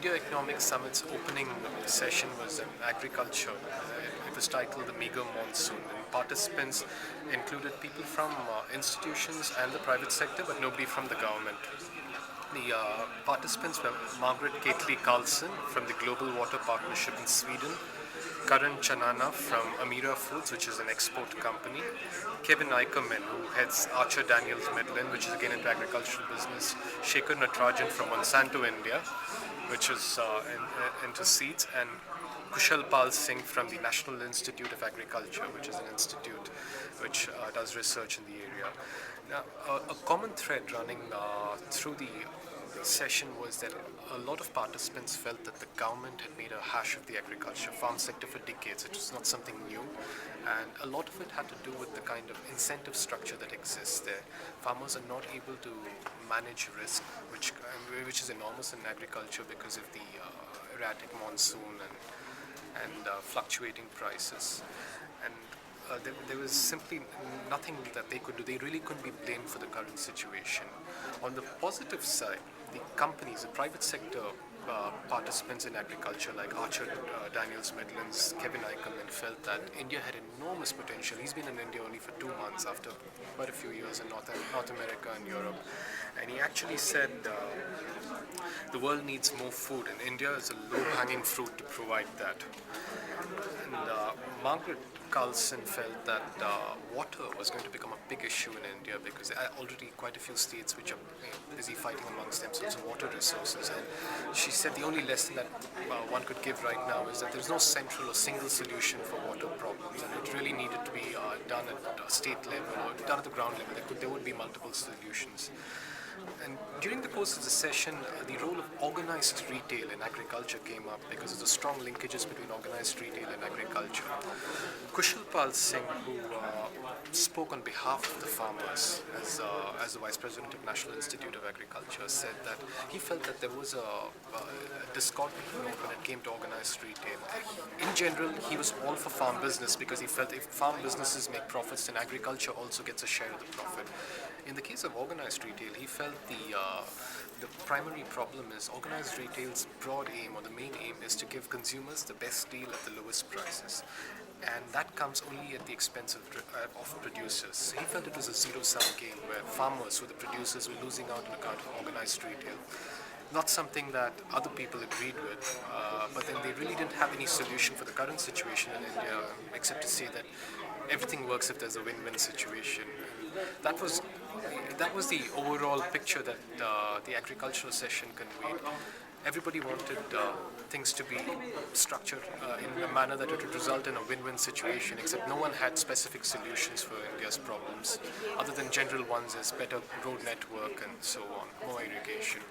India Economic Summit's opening session was in agriculture. It was titled the Meager Monsoon, and participants included people from institutions and the private sector, but nobody from the government. The participants were Margaret Catley Carlson from the Global Water Partnership in Sweden, Karan Chanana from Amira Foods, which is an export company, Kevin Eicherman, who heads Archer Daniels Midland, which is again into agricultural business, Shekhar Natarajan from Monsanto India, which is into seeds, and Kushal Pal Singh from the National Institute of Agriculture, which is an institute which does research in the area. Now, a common thread running through the session was that a lot of participants felt that the government had made a hash of the agriculture farm sector for decades. It was not something new, and a lot of it had to do with the kind of incentive structure that exists there. Farmers are not able to manage risk, which is enormous in agriculture because of the erratic monsoon and fluctuating prices. And there was simply nothing that they could do. They really couldn't be blamed for the current situation. On the positive side, the companies, the private sector participants in agriculture like Archer Daniels Midlands, Kevin Eicherman, felt that India had enormous potential. He's been in India only for 2 months after quite a few years in North America and Europe. And he actually said the world needs more food, and India is a low-hanging fruit to provide that. And Margaret Carlson felt that water was going to become a big issue in India because already quite a few states which are busy fighting amongst themselves for water resources. And she said the only lesson that one could give right now is that there's no central or single solution for water problems, and it really needed to be done at a state level or done at the ground level. There would be multiple solutions. And during the course of the session, the role of organized retail in agriculture came up because of the strong linkages between organized retail and agriculture. Kushal Pal Singh, who spoke on behalf of the farmers as the Vice President of National Institute of Agriculture, said that he felt that there was a discordant note when it came to organized retail. In general, he was all for farm business because he felt if farm businesses make profits, then agriculture also gets a share of the profit. In the case of organized retail, he felt the primary problem is organized retail's broad aim, or the main aim, is to give consumers the best deal at the lowest prices. And that comes only at the expense of producers. He felt it was a zero-sum game where farmers, who the producers, were losing out on account of organized retail. Not something that other people agreed with, but then they really didn't have any solution for the current situation in India, except to say that everything works if there's a win-win situation. That was the overall picture that the agricultural session conveyed. Everybody wanted things to be structured in a manner that it would result in a win-win situation, except no one had specific solutions for India's problems, other than general ones as better road network and so on, more irrigation.